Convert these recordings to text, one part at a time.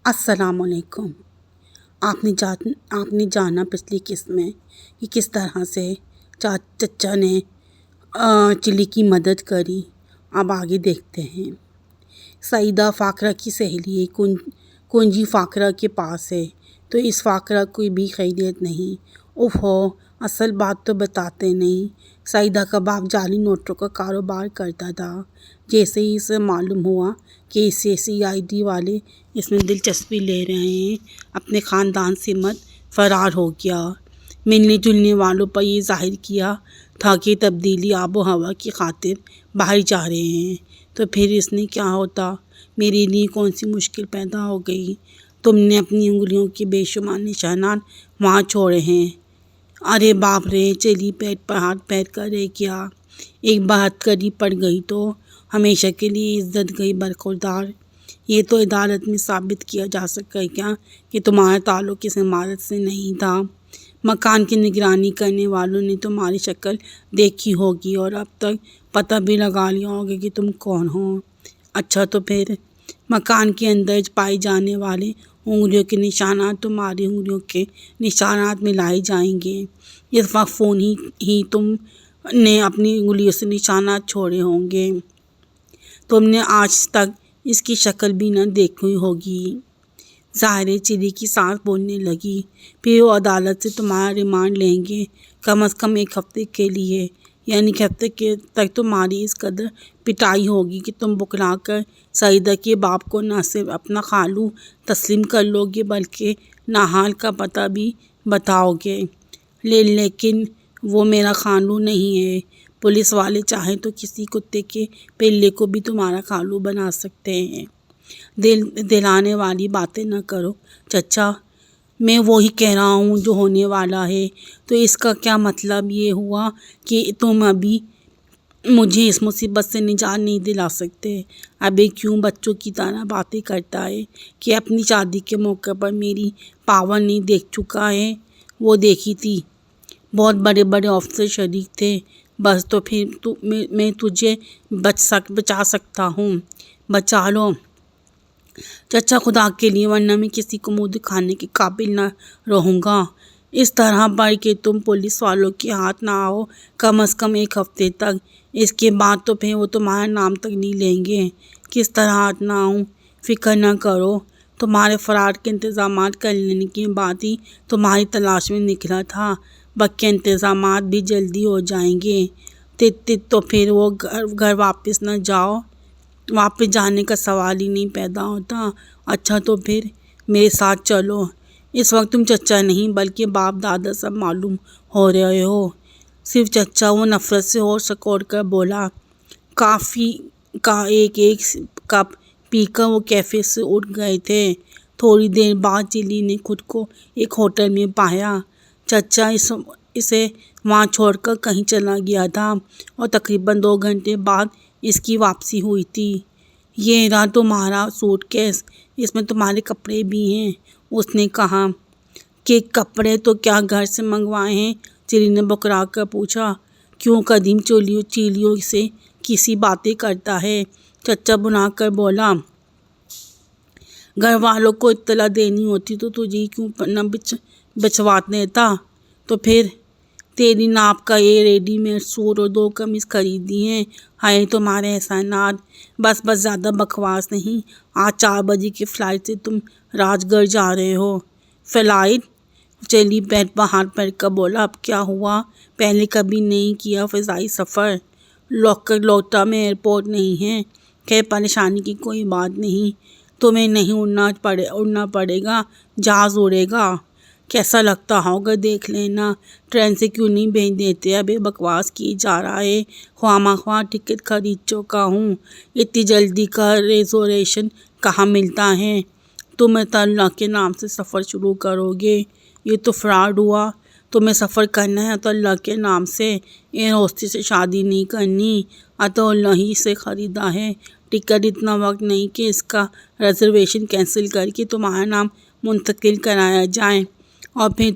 السلام علیکم۔ آپ نے جانا پچھلی قسط میں کہ کس طرح سے چچا نے چلی کی مدد کری۔ اب آگے دیکھتے ہیں۔ سعیدہ فاقرہ کی سہیلی کنجی فاقرہ کے پاس ہے تو اس فاقرہ کوئی بھی خیریت نہیں۔ اف ہو، اصل بات تو بتاتے نہیں۔ سعیدہ کا باپ جعلی نوٹوں کا کاروبار کرتا تھا۔ جیسے ہی اسے معلوم ہوا کہ CID والے اس میں دلچسپی لے رہے ہیں، اپنے خاندان سے مت فرار ہو گیا۔ ملنے جلنے والوں پر یہ ظاہر کیا تھا کہ تبدیلی آب و ہوا کی خاطر باہر جا رہے ہیں۔ تو پھر اس نے کیا ہوتا؟ میرے لیے کون سی مشکل پیدا ہو گئی؟ تم نے اپنی انگلیوں کے بے شمار نشانات وہاں چھوڑے ہیں۔ ارے باپ رے، چلی پیٹ پر ہاتھ پھیر کر رہ گیا۔ ایک بار ہتھکڑی پڑ گئی تو ہمیشہ کے لیے عزت گئی برخوردار۔ یہ تو عدالت میں ثابت کیا جا سکے کیا کہ تمہارا تعلق اس عمارت سے نہیں تھا؟ مکان کی نگرانی کرنے والوں نے تمہاری شکل دیکھی ہوگی اور اب تک پتہ بھی لگا لیا ہوگا کہ تم کون ہو۔ اچھا تو پھر مکان کے اندر پائے جانے والے انگلیوں کے نشانات تمہاری انگلیوں کے نشانات میں لائے جائیں گے۔ اس وقت فون ہی تم نے اپنی انگلیوں سے نشانات چھوڑے ہوں گے۔ تم نے آج تک اس کی شکل بھی نہ دیکھی ہوگی۔ ظاہر چلی کی سانس بولنے لگی۔ پھر وہ عدالت سے تمہارا ریمانڈ لیں گے، کم از کم 1 ہفتے کے لیے۔ یعنی کہ ہفتے تک تمہاری اس قدر پٹائی ہوگی کہ تم بکلا کر سعیدہ کے باپ کو نہ صرف اپنا خالو تسلیم کر لو گے بلکہ ناحال کا پتہ بھی بتاؤ گے۔ لیکن وہ میرا خالو نہیں ہے۔ پولیس والے چاہیں تو کسی کتے کے پلے کو بھی تمہارا خالو بنا سکتے ہیں۔ دل دلانے والی باتیں نہ کرو چچا، میں وہی کہہ رہا ہوں جو ہونے والا ہے۔ تو اس کا کیا مطلب یہ ہوا کہ تم ابھی مجھے اس مصیبت سے نجات نہیں دلا سکتے؟ ابے کیوں بچوں کی طرح باتیں کرتا ہے کہ اپنی شادی کے موقع پر میری پاور نہیں دیکھ چکا ہے؟ وہ دیکھی تھی، بہت بڑے بڑے آفیسر شریک تھے۔ بس تو پھر میں تجھے بچا سکتا ہوں۔ بچا لو چچا خدا کے لیے، ورنہ میں کسی کو منہ دکھانے کے قابل نہ رہوں گا۔ اس طرح بڑھ کے تم پولیس والوں کے ہاتھ نہ آؤ، کم از کم 1 ہفتے تک۔ اس کے بعد تو پھر وہ تمہارا نام تک نہیں لیں گے۔ کس طرح ہاتھ نہ آؤں؟ فکر نہ کرو، تمہارے فرار کے انتظامات کر لینے کے بعد ہی تمہاری تلاش میں نکلا تھا۔ باقی انتظامات بھی جلدی ہو جائیں گے۔ تو پھر وہ گھر واپس نہ جاؤ؟ واپس جانے کا سوال ہی نہیں پیدا ہوتا۔ اچھا تو پھر میرے ساتھ چلو۔ اس وقت تم چچا نہیں بلکہ باپ دادا سب معلوم ہو رہے ہو۔ صرف چچا، وہ نفرت سے ہوش سکوڑ کر بولا۔ کافی کا ایک کپ پی کر وہ کیفے سے اٹھ گئے تھے۔ تھوڑی دیر بعد چلی نے خود کو ایک ہوٹل میں پایا۔ چچا اسے وہاں چھوڑ کر کہیں چلا گیا تھا اور تقریباً 2 گھنٹے بعد اس کی واپسی ہوئی تھی۔ یہ رہا تمہارا سوٹ کیس، اس میں تمہارے کپڑے بھی ہیں۔ اس نے کہا کہ کپڑے تو کیا گھر سے منگوائے ہیں؟ چلی نے بکرا کر پوچھا۔ کیوں قدیم چیلیوں سے کسی باتیں کرتا ہے؟ چچا بنا کر بولا۔ گھر والوں کو اطلاع دینی ہوتی تو تجھے کیوں نہ بچوا دیتا؟ تو پھر تیری ناپ کا یہ ریڈی میڈ سوٹ اور 2 قمیض خریدی ہیں۔ ہائے تمہارے احسانات! بس زیادہ بکواس نہیں۔ آج 4 بجے کی فلائٹ سے تم راج گڑھ جا رہے ہو۔ فلائٹ؟ چلی پیٹ پر ہاتھ پھیر کر بولا۔ اب کیا ہوا؟ پہلے کبھی نہیں کیا فضائی سفر؟ لوٹا میں ایئرپورٹ نہیں ہے۔ خیر پریشانی کی کوئی بات نہیں، تمہیں نہیں اڑنا پڑے گا، جہاز اڑے گا۔ کیسا لگتا ہوگا دیکھ لینا۔ ٹرین سے کیوں نہیں بھیج دیتے؟ ابے بکواس کی جا رہا ہے، خواہ ٹکٹ خرید چکا ہوں۔ اتنی جلدی کا ریزرویشن کہاں ملتا ہے؟ تم اللہ کے نام سے سفر شروع کرو گے؟ یہ تو فراڈ ہوا۔ تمہیں سفر کرنا ہے تو اللہ کے نام سے، ایئر ہوسٹس سے شادی نہیں کرنی۔ اللہ ہی سے خریدا ہے ٹکٹ۔ اتنا وقت نہیں کہ اس کا ریزرویشن کینسل کر کے تمہارا نام منتقل کرایا جائے اور پھر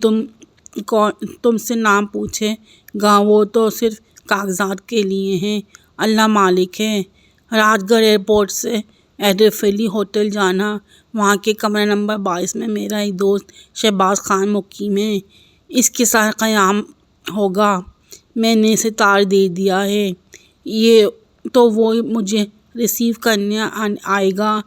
تم سے نام پوچھے گا۔ وہ تو صرف کاغذات کے لیے ہیں۔ اللہ مالک ہے۔ راج گڑھ ایئرپورٹ سے ایڈف علی ہوٹل جانا۔ وہاں کے کمرہ نمبر 22 میں میرا ایک دوست شہباز خان مقیم ہے، اس کے ساتھ قیام ہوگا۔ میں نے اسے تار دے دیا ہے، یہ تو وہ مجھے ریسیو کرنے آئے گا۔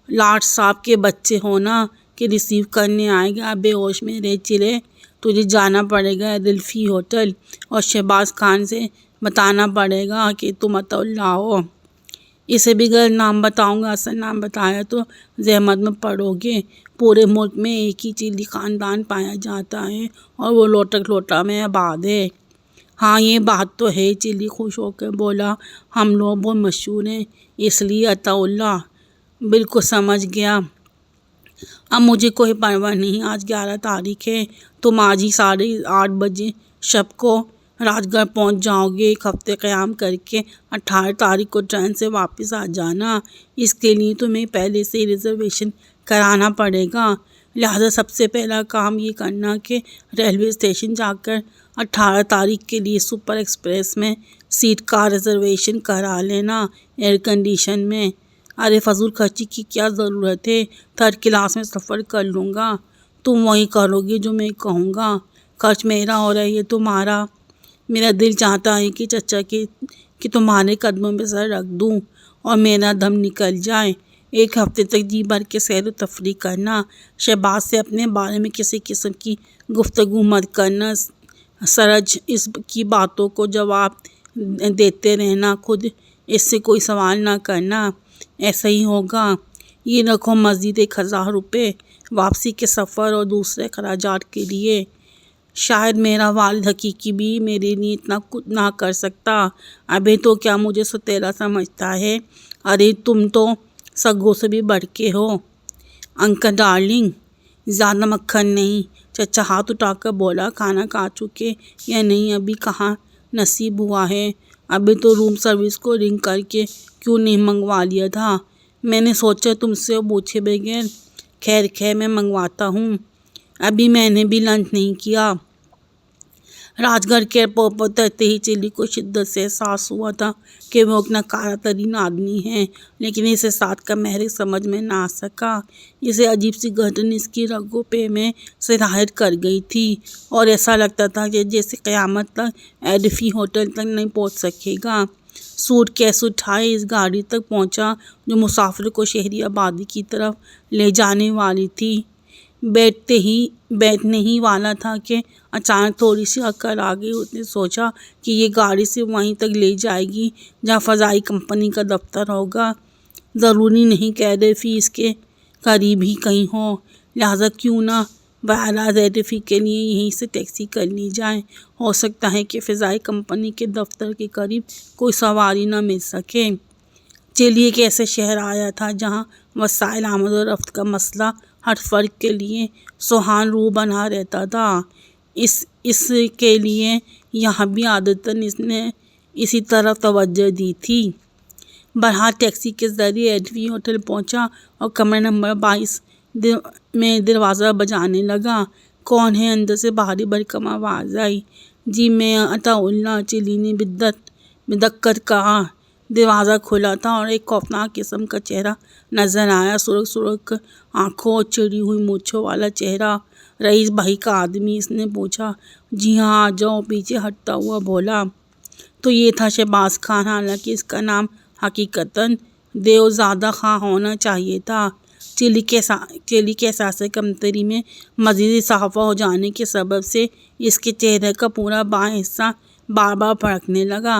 لاٹ صاحب کے بچے ہونا کہ ریسیو کرنے آئے گا۔ بے ہوش میں رہ چلے، تجھے جانا پڑے گا ایڈلفی ہوٹل اور شہباز خان سے بتانا پڑے گا کہ تم عطا اللہ ہو۔ اسے بھی غلط نام بتاؤں گا، اصل نام بتایا تو زحمت میں پڑو گے۔ پورے ملک میں ایک ہی چیلی خاندان پایا جاتا ہے اور وہ لوٹک لوٹا میں آباد ہے۔ ہاں یہ بات تو ہے، چلی خوش ہو کر بولا، ہم لوگ بہت مشہور ہیں اس لیے عطا اللہ۔ بالکل سمجھ گیا، اب مجھے کوئی پرواہ نہیں۔ آج 11 تاریخ ہے، تم آج ہی 8:30 بجے شب کو راج گڑھ پہنچ جاؤ گے۔ ایک ہفتے قیام کر کے 18 تاریخ کو ٹرین سے واپس آ جانا۔ اس کے لیے تمہیں پہلے سے ریزرویشن کرانا پڑے گا، لہٰذا سب سے پہلا کام یہ کرنا کہ ریلوے اسٹیشن جا کر 18 تاریخ کے لیے سپر ایکسپریس میں سیٹ کا ریزرویشن کرا لینا، ایئر کنڈیشن میں۔ ارے فضول خرچی کی کیا ضرورت ہے، 3rd کلاس میں سفر کر لوں گا۔ تم وہی کرو گے جو میں کہوں گا، خرچ میرا ہو رہا ہے یہ تمہارا۔ میرا دل چاہتا ہے کہ چچا کہ تمہارے قدموں پہ سر رکھ دوں اور میرا دم نکل جائے۔ ایک ہفتے تک جی بھر کے سیر و تفریح کرنا، شہباز سے اپنے بارے میں کسی قسم کی گفتگو مت کرنا، سرج اس کی باتوں کو جواب دیتے رہنا، خود اس سے کوئی سوال نہ کرنا۔ ایسا ہی ہوگا۔ یہ رکھو مزید 1000 روپے واپسی کے سفر اور دوسرے اخراجات کے لیے۔ شاید میرا والد حقیقی بھی میرے لیے اتنا کچھ نہ کر سکتا۔ ابھی تو کیا مجھے ستیرا سمجھتا ہے؟ ارے تم تو سگوں سے بھی بڑھ کے ہو۔ انکل ڈارلنگ، زیادہ مکھن نہیں، چچا ہاتھ اٹھا کر بولا، کھانا کھا چکے یا نہیں ابھی کہاں نصیب ہوا ہے؟ ابھی تو روم سروس کو رنگ کر کے کیوں نہیں منگوا لیا تھا؟ میں نے سوچا تم سے پوچھے بغیر۔ خیر میں منگواتا ہوں، ابھی میں نے بھی لنچ نہیں کیا۔ راج گڑھ کے ایئرپورٹ پر اترتے ہی چلی کو شدت سے احساس ہوا تھا کہ وہ ایک ناکارہ ترین آدمی ہے، لیکن اس احساس کا محرک سمجھ میں نہ آ سکا۔ اسے عجیب سی گردن اس کی رگوں پہ میں سرایت کر گئی تھی اور ایسا لگتا تھا کہ جیسے قیامت تک ایڈفی ہوٹل تک نہیں پہنچ سکے گا۔ سوٹ کیس اٹھائے اس گاڑی تک پہنچا جو مسافر کو شہری آبادی کی طرف لے جانے والی تھی۔ بیٹھنے ہی والا تھا کہ اچانک تھوڑی سی عقل آ گئی۔ اس نے سوچا کہ یہ گاڑی صرف وہیں تک لے جائے گی جہاں فضائی کمپنی کا دفتر ہوگا، ضروری نہیں کہ ایڈفی اس کے قریب ہی کہیں ہو، لہٰذا کیوں نہ بہرحال ایڈفی کے لیے یہیں سے ٹیکسی کر لی جائے۔ ہو سکتا ہے کہ فضائی کمپنی کے دفتر کے قریب کوئی سواری نہ مل سکے۔ چلی ایک ایسے شہر آیا تھا جہاں وسائل آمد و رفت کا مسئلہ ہر فرد کے لیے سوہان رو بنا رہتا تھا۔ اس کے لیے یہاں بھی عادتاً اس نے اسی طرف توجہ دی تھی۔ بہرحال ٹیکسی کے ذریعے ایڈفی ہوٹل پہنچا اور کمرہ نمبر 22 میں دروازہ بجانے لگا۔ کون ہے؟ اندر سے بھاری بھرکم آواز آئی۔ جی میں عطا اللہ، چلی نے بدقت کہا۔ دروازہ کھلا تھا اور ایک خوفناک قسم کا چہرہ نظر آیا، سرخ آنکھوں اور چڑی ہوئی مونچھوں والا چہرہ۔ رئیس بھائی کا آدمی؟ اس نے پوچھا۔ جی ہاں آ جاؤ، پیچھے ہٹتا ہوا بولا۔ تو یہ تھا شہباز خان، حالانکہ اس کا نام حقیقتاً دیوزادہ خان ہونا چاہیے تھا۔ چلی کے احساس کمتری میں مزید اضافہ ہو جانے کے سبب سے اس کے چہرے کا پورا بائیں حصہ بار بار پھڑکنے لگا۔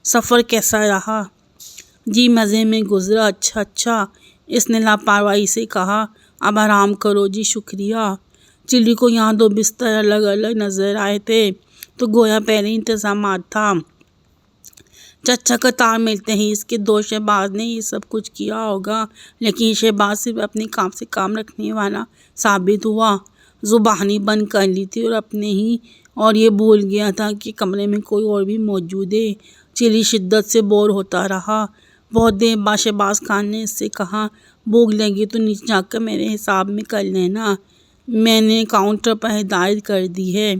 سفر کیسا رہا؟ جی مزے میں گزرا۔ اچھا، اس نے لاپرواہی سے کہا۔ اب آرام کرو جی۔ شکریہ۔ چلی کو یہاں 2 بستر الگ الگ نظر آئے تھے تو گویا پہلے انتظامات تھا۔ چچا کا تار ملتے ہی اس کے دوست شہباز نے یہ سب کچھ کیا ہوگا، لیکن یہ شہباز صرف اپنے کام سے کام رکھنے والا ثابت ہوا۔ زبانی بند کر لی تھی اور یہ بھول گیا تھا کہ کمرے میں کوئی اور بھی موجود ہے۔ چلی شدت سے بور ہوتا رہا۔ بہت دیر بعد شہباز خان نے اس سے کہا، بھوک لگی تو نیچے جا کر میرے حساب میں کر لینا، میں نے کاؤنٹر پر ہدایت کر دی ہے۔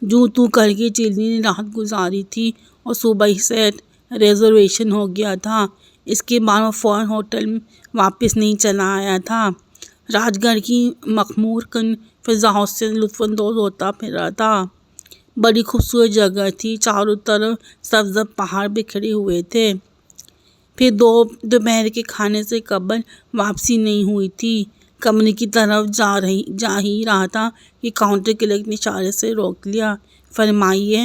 جو تو کر کے چلی نے رات گزاری تھی اور صبح ہی سیٹ ریزرویشن ہو گیا تھا۔ اس کے بعد وہ فوراً ہوٹل میں واپس نہیں چلا آیا تھا۔ راج گھر کی مخمور کن فضاؤں سے لطف اندوز ہوتا پھر رہا تھا۔ بڑی خوبصورت جگہ تھی، چاروں طرف سبز پہاڑ بکھرے ہوئے تھے۔ پھر دوپہر کے کھانے سے قبل واپسی نہیں ہوئی تھی۔ کمرے کی طرف جا ہی رہا تھا کہ کاؤنٹر کلرک نے اشارے سے روک لیا۔ فرمائیے۔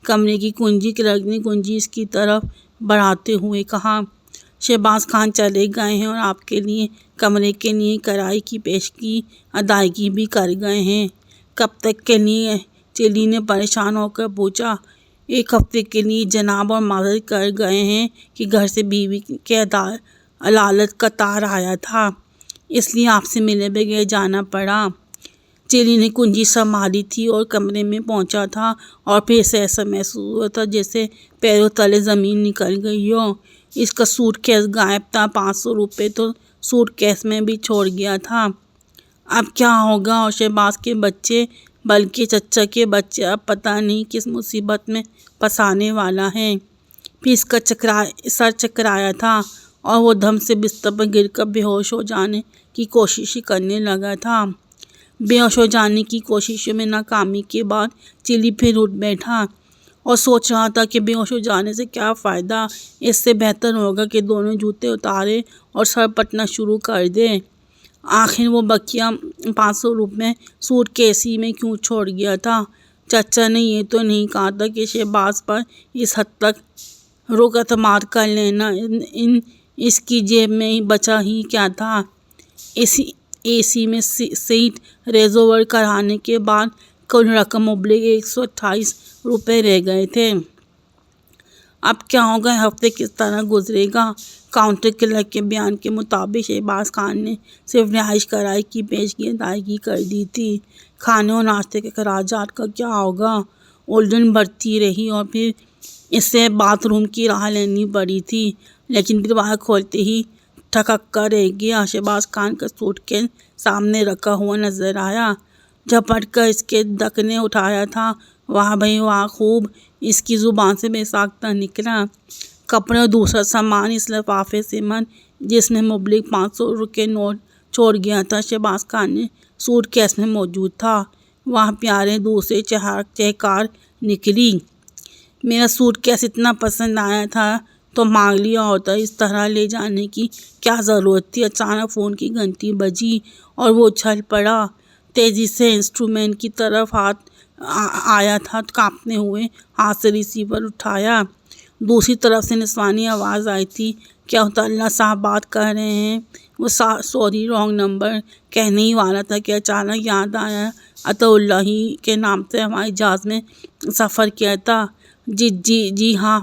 کمرے کی کنجی کلرک نے کنجی اس کی طرف بڑھاتے ہوئے کہا۔ شہباز خان چلے گئے ہیں اور آپ کے لیے کمرے کے لیے کرائے کی پیشگی ادائیگی بھی کر گئے ہیں۔ کب تک کے لیے؟ چلی نے پریشان ہو کر پوچھا۔ 1 ہفتے کے لیے جناب، اور معذرت کر گئے ہیں کہ گھر سے بیوی کے علالت کا تار آیا تھا، اس لیے آپ سے ملے بغیر جانا پڑا۔ چلی نے کنجی سنبھالی تھی اور کمرے میں پہنچا تھا اور پھر سے ایسا محسوس ہوا تھا جیسے پیروں تلے زمین نکل گئی ہو۔ اس کا سوٹ کیس غائب تھا۔ 500 روپے تو سوٹ کیس میں بھی چھوڑ گیا تھا۔ اب کیا ہوگا؟ اور شہباز کے بچے، بلکہ چچا کے بچے اب پتہ نہیں کس مصیبت میں پھنسانے والا ہے۔ پھر اس کا سر چکرایا تھا اور وہ دم سے بستر پر گر کر بے ہوش ہو جانے کی کوشش کرنے لگا تھا۔ بے ہوش ہو جانے کی کوششوں میں ناکامی کے بعد چلی پھر اٹھ بیٹھا اور سوچ رہا تھا کہ بے ہوش ہو جانے سے کیا فائدہ؟ اس سے بہتر ہوگا کہ دونوں جوتے اتارے اور سر پٹنا شروع کر دے۔ آخر وہ بقیہ 500 روپے سوٹ کیس ہی میں کیوں چھوڑ گیا تھا؟ چچا نے یہ تو نہیں کہا تھا کہ شہباز پر اس حد تک رخ اعتماد کر لینا؟ اس کی جیب میں بچا ہی کیا تھا؟ اے سی میں سیٹ ریزرو کرانے کے بعد کل رقم مبلغ 128 روپے رہ گئے تھے۔ اب کیا ہوگا؟ ہفتے کس طرح گزرے گا؟ کاؤنٹر کلرک کے بیان کے مطابق شہباز خان نے صرف رہائش کرائے کی پیشگی ادائیگی کر دی تھی۔ کھانے اور ناشتے کے اخراجات کا کیا ہوگا؟ الجھن بڑھتی رہی اور پھر اس سے باتھ روم کی راہ لینی پڑی تھی، لیکن دروازہ کھولتے ہی ٹھکک کر رہ گیا۔ شہباز خان کا سوٹ کیس سامنے رکھا ہوا نظر آیا۔ جھپٹ کر اس کے ڈک نے اٹھایا تھا۔ واہ بھئی واہ، خوب! اس کی زبان سے بے ساختہ نکلا۔ کپڑے اور دوسرا سامان اس لفافے سے بند جس میں مبلغ 500 روپے نوٹ چھوڑ گیا تھا، شہباز خان نے سوٹ کیس میں موجود تھا۔ واہ پیارے! دوسرے چہکار نکلی۔ میرا سوٹ کیس اتنا پسند آیا تھا تو مانگ لیا ہوتا، اس طرح لے جانے کی کیا ضرورت تھی؟ اچانک فون کی گھنٹی بجی اور وہ اچھل پڑا۔ تیزی سے انسٹرومنٹ کی طرف ہاتھ آیا تھا، کانپتے ہوئے ہاتھ سے ریسیور اٹھایا۔ دوسری طرف سے نسوانی آواز آئی تھی۔ کیا عطا اللہ صاحب بات کر رہے ہیں؟ وہ سوری رانگ نمبر کہنے ہی والا تھا کہ اچانک یاد آیا عطا اللہ ہی کے نام سے ہوائی جہاز میں سفر کیا تھا۔ جی ہاں،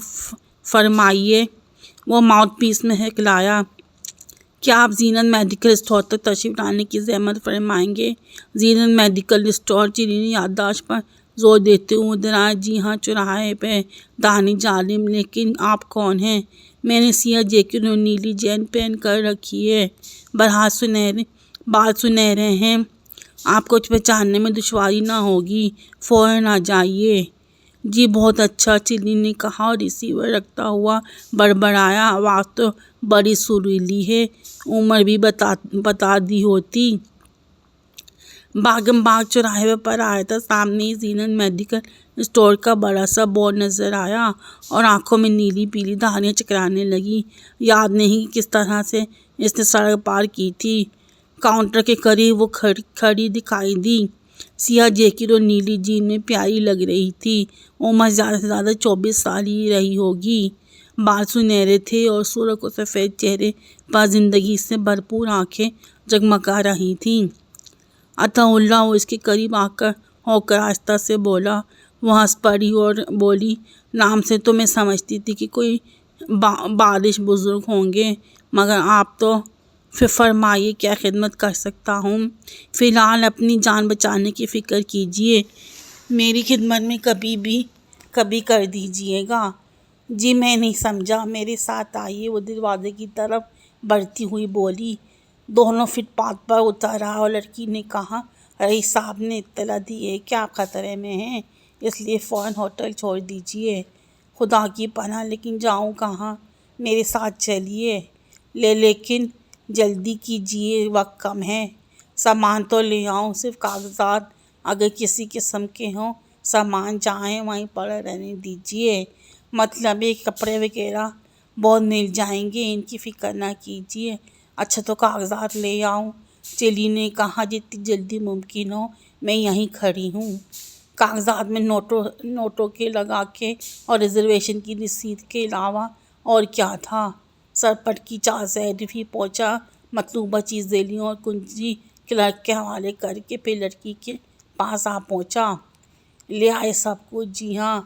فرمائیے، وہ ماؤتھ پیس میں ہکلایا۔ کیا آپ زینت میڈیکل اسٹور تک تشریف لانے کی زحمت فرمائیں گے؟ زینت میڈیکل اسٹور؟ چلی نے یادداشت پر زور دیتے ہوئے دہرایا۔ جی ہاں، چوراہے پہ داہنی جانب۔ لیکن آپ کون ہیں؟ میں نے سیاہ جیکٹ اور نیلی جین پہن کر رکھی ہے، بال سنہرے ہیں، آپ کو پہچاننے میں دشواری نہ ہوگی، فوراً آ جائیے۔ جی بہت اچھا، چلی نے کہا اور ریسیور رکھتا ہوا بڑبڑایا۔ آواز تو بڑی سریلی ہے، عمر بھی بتا دی ہوتی۔ باغم باغ چوراہے پر آیا تھا، سامنے ہی زینت میڈیکل اسٹور کا بڑا سا بورڈ نظر آیا اور آنکھوں میں نیلی پیلی دھاریاں چکرانے لگی۔ یاد نہیں کہ کس طرح سے اس نے سڑک پار کی تھی۔ کاؤنٹر کے قریب وہ کھڑی دکھائی دی، سیاہ جیکٹ اور نیلی جین میں پیاری لگ رہی تھی۔ عمر زیادہ سے زیادہ 24 سال ہی رہی ہوگی۔ بال سنہرے تھے اور سرخ و سفید چہرے پر زندگی سے بھرپور آنکھیں جگمگا رہی تھیں۔ عطا اللہ، وہ اس کے قریب ہو کر آہستہ سے بولا۔ وہ ہنس پڑی اور بولی، نام سے تو میں سمجھتی تھی کہ کوئی بالغ بزرگ ہوں گے، مگر آپ تو فرمائیے کیا خدمت کر سکتا ہوں؟ فی الحال اپنی جان بچانے کی فکر کیجیے، میری خدمت میں کبھی کر دیجیے گا۔ جی میں نہیں سمجھا، میرے ساتھ آئیے، وہ دروازے کی طرف بڑھتی ہوئی بولی۔ دونوں فٹ پاتھ پر اترا اور لڑکی نے کہا، رئیس صاحب نے اطلاع دی ہے کہ آپ خطرے میں ہیں، اس لیے فوراً ہوٹل چھوڑ دیجیے۔ خدا کی پناہ، لیکن جاؤں کہاں؟ میرے ساتھ چلیے، لیکن جلدی کیجیے، وقت کم ہے۔ سامان تو لے آؤں، صرف کاغذات اگر کسی قسم کے ہوں، سامان جائیں وہیں پڑے رہنے دیجیے۔ مطلب یہ کپڑے وغیرہ بہت مل جائیں گے، ان کی فکر نہ کیجیے۔ اچھا تو کاغذات لے آؤں؟ چلی نے کہا، جتنی جلدی ممکن ہو، میں یہیں کھڑی ہوں۔ کاغذات میں نوٹوں کے لگا کے اور ریزرویشن کی رسید کے علاوہ اور کیا تھا؟ سرپٹ کی چارج سے ایڈیفی پہنچا، مطلوبہ چیزیں لیں اور کنجی کلرک کے حوالے کر کے پھر لڑکی کے پاس آ پہنچا۔ لے آئے سب کچھ؟ جی ہاں۔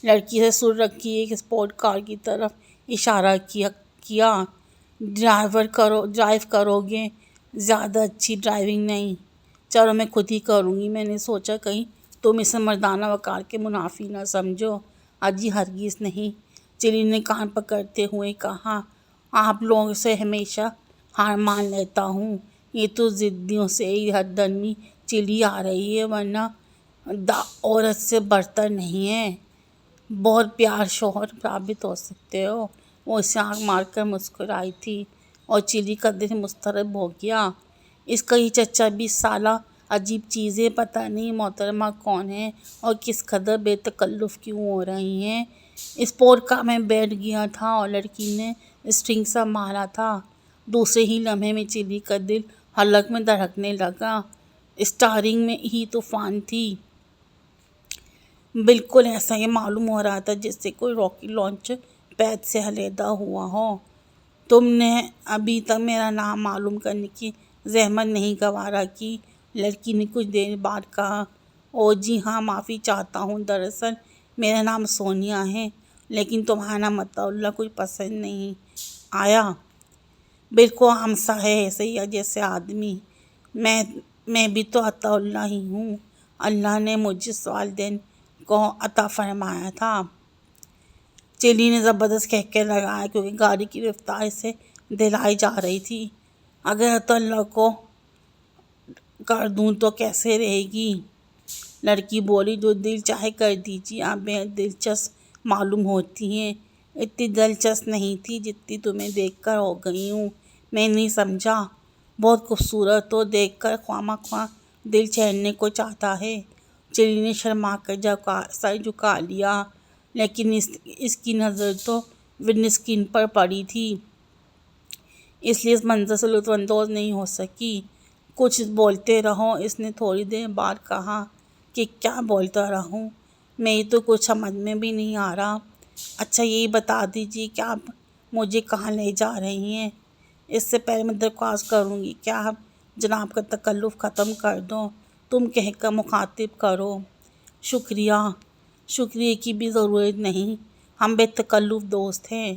لڑکی سے سر رکھی ایک اسپورٹ کار کی طرف اشارہ کیا۔ ڈرائیو کرو گے؟ زیادہ اچھی ڈرائیونگ نہیں۔ چلو میں خود ہی کروں گی۔ میں نے سوچا کہیں تم اسے مردانہ وقار کے منافی نہ سمجھو۔ اجی ہرگز نہیں، چلی نے کان پکڑتے ہوئے کہا۔ آپ لوگوں سے ہمیشہ ہار مان لیتا ہوں۔ یہ تو ضدیوں سے ہی حد درمی چلی آ رہی ہے، ورنہ عورت سے برتر نہیں ہے۔ بہت پیار شوہر ثابت ہو سکتے ہو۔ وہ اسے آنکھ مار کر مسکرائی تھی اور چلی کا دل مضطرب ہو گیا۔ اس کا یہ چچا 20 سالہ عجیب چیزیں، پتہ نہیں محترمہ کون ہے اور کس قدر بے تکلف کیوں ہو رہی ہیں۔ اسپورٹ کار میں بیٹھ گیا تھا اور لڑکی نے اسٹرنگ سنبھالا تھا۔ دوسرے ہی لمحے میں چلی کا دل حلق میں دھڑکنے لگا۔ اسٹیئرنگ میں ہی طوفان تھی۔ بالکل ایسا ہی معلوم ہو رہا تھا جیسے کوئی راکٹ لانچر پید سے علیحدہ ہوا ہو۔ تم نے ابھی تک میرا نام معلوم کرنے کی زحمت نہیں گوارا کی، لڑکی نے کچھ دیر بعد کہا۔ او جی ہاں، معافی چاہتا ہوں، دراصل میرا نام سونیا ہے، لیکن تمہارا نام عطا اللہ کچھ پسند نہیں آیا۔ بالکل عام سا ہے، ایسے ہی جیسے آدمی۔ میں بھی تو عطا اللہ ہی ہوں، اللہ نے مجھے والدین کو عطا فرمایا تھا۔ چلی نے زبردست کہکہ لگایا کیونکہ گاڑی کی رفتار اسے دہلائی جا رہی تھی۔ اگر عطا اللہ کو کر دوں تو کیسے رہے گی؟ لڑکی بولی، جو دل چاہے کر دیجیے، آپ بہت دلچسپ معلوم ہوتی ہیں۔ اتنی دلچسپ نہیں تھی جتنی تمہیں دیکھ کر ہو گئی ہوں۔ میں نہیں سمجھا۔ بہت خوبصورت ہو، دیکھ کر خواہ مخواہ دل چہرنے کو چاہتا ہے۔ چلی نے شرما کر سر جھکا لیا، لیکن اس کی نظر تو ونڈ اسکرین پر پڑی تھی، اس لیے اس منظر سے لطف اندوز نہیں ہو سکی۔ کچھ بولتے رہو، اس نے تھوڑی دیر بعد کہا۔ کہ کیا بولتا رہوں؟ میری تو کچھ سمجھ میں بھی نہیں آ رہا۔ اچھا یہی بتا دیجیے کہ آپ مجھے کہاں لے جا رہی ہیں؟ اس سے پہلے میں درخواست کروں گی کہ آپ جناب کا تکلف ختم کر دو، تم کہہ کر مخاطب کرو۔ شکریہ کی بھی ضرورت نہیں، ہم بے تکلف دوست ہیں۔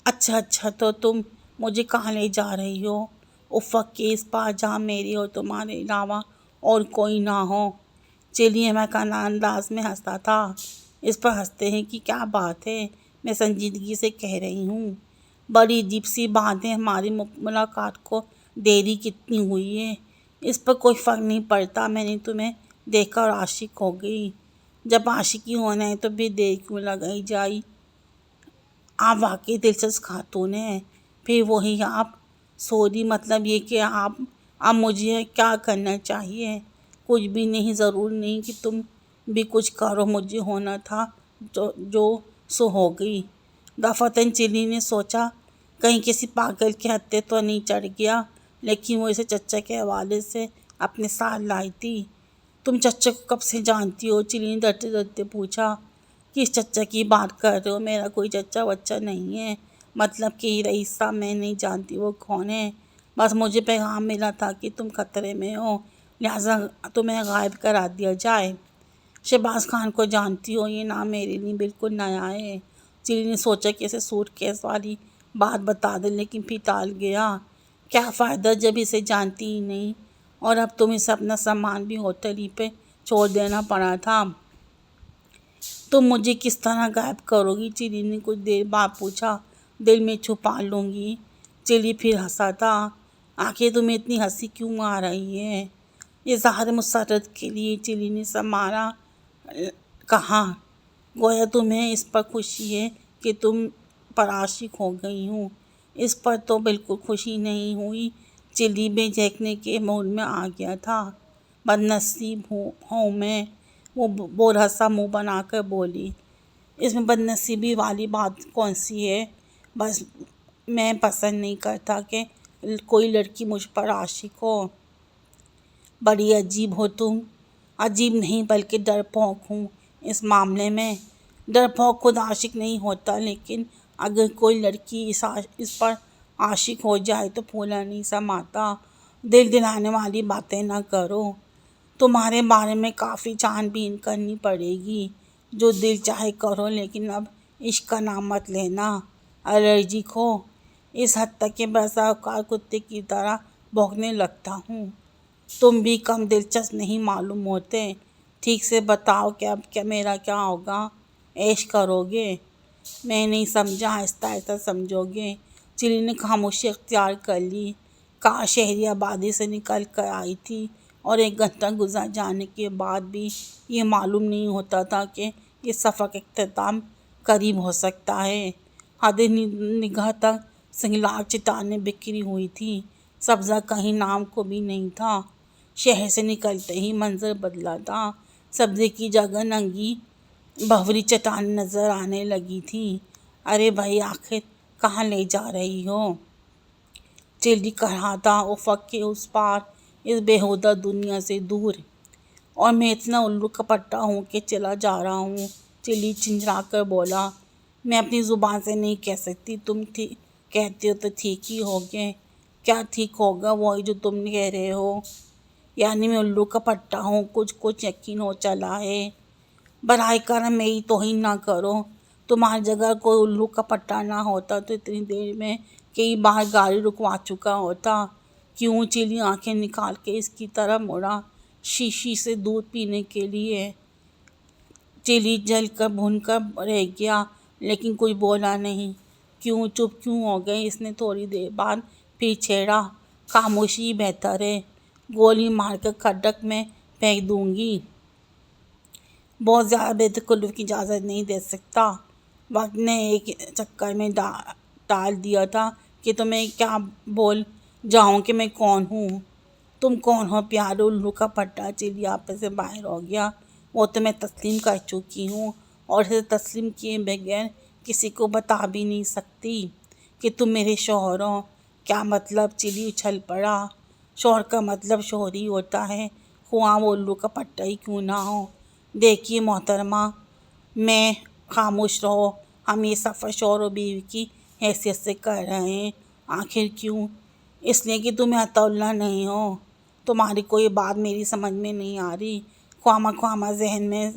اچھا تو تم مجھے کہاں لے جا رہی ہو؟ افق کے اس پار جہاں میرے اور تمہارے علاوہ اور کوئی نہ ہو۔ چلیے مہکانہ انداز میں ہنستا تھا۔ اس پر ہنستے ہیں کہ کیا بات ہے، میں سنجیدگی سے کہہ رہی ہوں۔ بڑی عجیب سی بات ہے، ہماری ملاقات کو دیری کتنی ہوئی ہے، اس پر کوئی فرق نہیں پڑتا۔ میں نے تمہیں دیکھا اور عاشق ہو گئی۔ جب عاشقی ہونا ہے تو پھر دیر کیوں لگائی جائے؟ آپ واقعی دلچسپ خاتون ہیں۔ پھر وہی آپ، سوری مطلب یہ کہ اب مجھے کیا کرنا چاہیے؟ کچھ بھی نہیں، ضرور نہیں کہ تم بھی کچھ کرو، مجھے ہونا تھا جو سو ہو گئی۔ دفعتاً چلی نے سوچا کہیں کسی پاگل کے ہتھے تو نہیں چڑھ گیا، لیکن وہ اسے چچا کے حوالے سے اپنے ساتھ لائی تھی۔ تم چچا کو کب سے جانتی ہو؟ چلی نے ڈرتے ڈرتے پوچھا۔ کس چچا کی بات کر رہے ہو؟ میرا کوئی چچا وچا نہیں ہے، مطلب کہ رئیس صاحب، میں نہیں جانتی وہ کون ہے، بس مجھے پیغام ملا تھا کہ تم خطرے میں ہو، لہٰذا تمہیں غائب کرا دیا جائے۔ شہباز خان کو جانتی ہو؟ یہ نام میرے لیے بالکل نیا ہے۔ چلی نے سوچا کہ اسے سوٹ کیس والی بات بتا دے، لیکن پھر ٹال گیا۔ کیا فائدہ جب اسے جانتی ہی نہیں، اور اب تم اسے اپنا سامان بھی ہوٹل ہی پہ چھوڑ دینا پڑا تھا۔ تم مجھے کس طرح غائب کرو گی؟ چلی نے کچھ دیر بعد پوچھا۔ دل میں چھپا لوں گی۔ چلی پھر ہنسا تھا۔ آخر تمہیں اتنی ہنسی کیوں آ رہی ہے؟ اظہار مسرت کے لیے چلی نے سمارا کہا، گویا تمہیں اس پر خوشی ہے کہ تم پر عاشق ہو گئی ہوں۔ اس پر تو بالکل خوشی نہیں ہوئی۔ چلی بھی دیکھنے کے موڈ میں آ گیا تھا۔ بدنصیب ہوں میں، وہ بورا سا منہ بنا کر بولی۔ اس میں بدنصیبی والی بات کون سی ہے؟ بس میں پسند نہیں کرتا کہ کوئی لڑکی مجھ پر عاشق ہو۔ بڑی عجیب ہو تم۔ عجیب نہیں بلکہ ڈرپوک ہوں اس معاملے میں۔ ڈرپوک خود عاشق نہیں ہوتا، لیکن اگر کوئی لڑکی اس پر عاشق ہو جائے تو پھولا نہیں سماتا۔ دل دلانے والی باتیں نہ کرو۔ تمہارے بارے میں کافی چھان بین کرنی پڑے گی۔ جو دل چاہے کرو، لیکن اب عشق کا نام مت لینا۔ الرجک ہو اس حد تک کہ بسا اوقات کتے کی طرح بھونکنے لگتا ہوں۔ تم بھی کم دلچسپ نہیں معلوم ہوتے۔ ٹھیک سے بتاؤ کہ اب میرا کیا ہوگا؟ عیش کرو گے؟ میں نہیں سمجھا، آہستہ آہستہ سمجھو گے۔ چلی نے خاموشی اختیار کر لی۔ کار شہری آبادی سے نکل کر آئی تھی اور 1 گھنٹہ گزر جانے کے بعد بھی یہ معلوم نہیں ہوتا تھا کہ یہ سفر کا اختتام قریب ہو سکتا ہے۔ حد نگاہ تک سنگلاخ چٹانیں بکھری ہوئی تھیں۔ سبزہ کہیں نام کو بھی نہیں تھا۔ شہر سے نکلتے ہی منظر بدلا تھا۔ سبزے کی جگہ ننگی بھنوری چٹانیں نظر آنے لگی تھیں۔ ارے بھائی، آخر کہاں لے جا رہی ہو؟ چلی کہہ رہا تھا، افق کے اس پار، اس بیہودہ دنیا سے دور۔ اور میں اتنا الو کپٹا ہوں کہ چلا جا رہا ہوں۔ چلی چنچرا کر بولا۔ میں اپنی زبان سے نہیں کہہ سکتی، تم کہتے ہو تو ٹھیک ہی ہوگے۔ کیا ٹھیک ہوگا؟ وہی جو تم کہہ رہے ہو۔ یعنی میں الو کپٹا ہوں، کچھ یقین ہو چلا ہے۔ براہ کرم میری توہین نہ کرو۔ تمہاری جگہ کوئی الو کپٹا نہ ہوتا تو اتنی دیر میں کئی بار گاڑی رکوا چکا ہوتا۔ کیوں؟ چلی آنکھیں نکال کے اس کی طرف مڑا، شیشی سے دودھ پینے کے لیے۔ چلی جل کر بھن کر رہ گیا، لیکن کچھ بولا نہیں۔ کیوں چپ کیوں ہو گئے؟ اس نے تھوڑی دیر بعد پھر چھیڑا۔ خاموشی ہی بہتر ہے، گولی مار کر کھڈک میں پھینک دوں گی۔ بہت زیادہ بے تکلف کی اجازت نہیں دے سکتا۔ وقت نے ایک چکر میں ڈال دیا تھا کہ تمہیں کیا بول جاؤں کہ میں کون ہوں۔ تم کون ہو پیارے الو کا پٹا؟ چلی آپے سے باہر ہو گیا۔ وہ تو میں تسلیم کر چکی ہوں، اور اسے تسلیم کیے بغیر کسی کو بتا بھی نہیں سکتی کہ تم میرے شوہر ہو۔ کیا مطلب؟ چلی اچھل پڑا۔ شوہر کا مطلب شوہر ہی ہوتا ہے، خواہ وہ الو کا پٹا ہی کیوں نہ ہو۔ دیکھیے محترمہ، میں خاموش رہو۔ ہم یہ سفر شوہر و بیوی کی حیثیت سے کر رہے ہیں۔ آخر کیوں؟ اس لیے کہ تمہیں عطا اللہ نہیں ہو۔ تمہاری کوئی بات میری سمجھ میں نہیں آ رہی۔ خواہ ذہن میں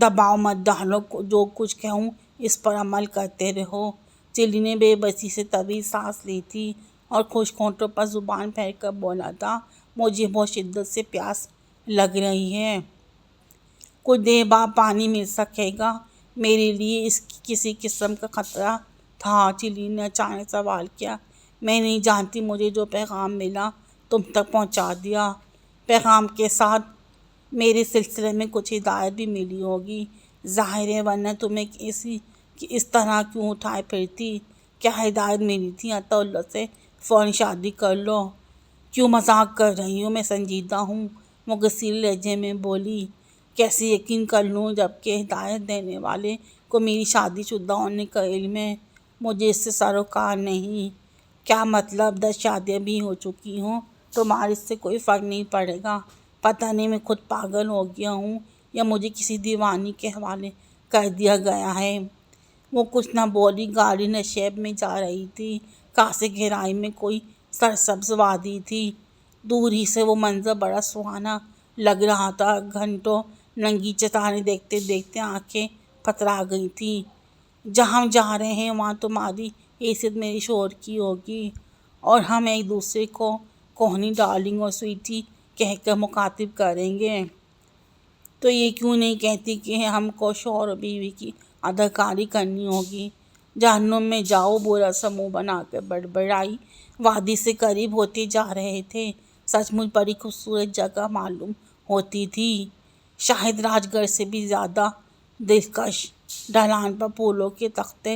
دباؤ مت ڈالو، جو کچھ کہوں اس پر عمل کرتے رہو۔ چلی نے بے بسی سے طویل سانس لی تھی اور خشک ہونٹوں پر زبان پھیر کر بولا تھا، مجھے بہت شدت سے پیاس لگ رہی ہے۔ کچھ دیر بعد پانی مل سکے گا؟ میرے لیے اس کی کسی قسم کا خطرہ تھا؟ چلی نے اچانک سوال کیا۔ میں نہیں جانتی، مجھے جو پیغام ملا تم تک پہنچا دیا۔ پیغام کے ساتھ میرے سلسلے میں کچھ ہدایت بھی ملی ہوگی، ظاہر ہے، ورنہ تمہیں اس طرح کیوں اٹھائے پھرتی؟ کیا ہدایت ملی تھی؟ عطا اللہ سے فوراً شادی کر لو۔ کیوں مذاق کر رہی ہوں؟ میں سنجیدہ ہوں، وہ غصیلے لہجے میں بولی۔ کیسے یقین کر لوں جبکہ ہدایت دینے والے کو میری شادی شدہ ہونے کا علم ہے؟ مجھے اس سے سروکار نہیں۔ کیا مطلب؟ 10 شادیاں بھی ہو چکی ہوں، تمہارے اس سے کوئی فرق نہیں پڑے گا؟ پتہ نہیں میں خود پاگل ہو گیا ہوں یا مجھے کسی دیوانی کے حوالے کر دیا گیا ہے۔ وہ کچھ نہ بولی۔ گاڑی نشیب میں جا رہی تھی۔ خاصی گہرائی میں کوئی سرسبز وادی تھی۔ دور ہی سے وہ منظر بڑا سہانا لگ رہا تھا۔ گھنٹوں ننگی چٹانیں دیکھتے دیکھتے آنکھیں پترا گئی تھیں۔ جہاں ہم جا رہے ہیں وہاں تمہاری حیثیت میرے شوہر کی ہوگی، اور ہم ایک دوسرے کو کوہنی ڈارلنگ اور سویٹی کہہ کر مخاطب کریں گے۔ تو یہ کیوں نہیں کہتی کہ ہم کو شوہر و بیوی کی اداکاری کرنی ہوگی؟ جہنم میں جاؤ، برا سا منہ بنا کر بڑبڑائی۔ وادی سے قریب ہوتے جا رہے تھے۔ سچ مچ بڑی خوبصورت جگہ معلوم ہوتی تھی، شاید راج گڑھ سے بھی زیادہ دلکش۔ ڈھلان پر پھولوں کے تختے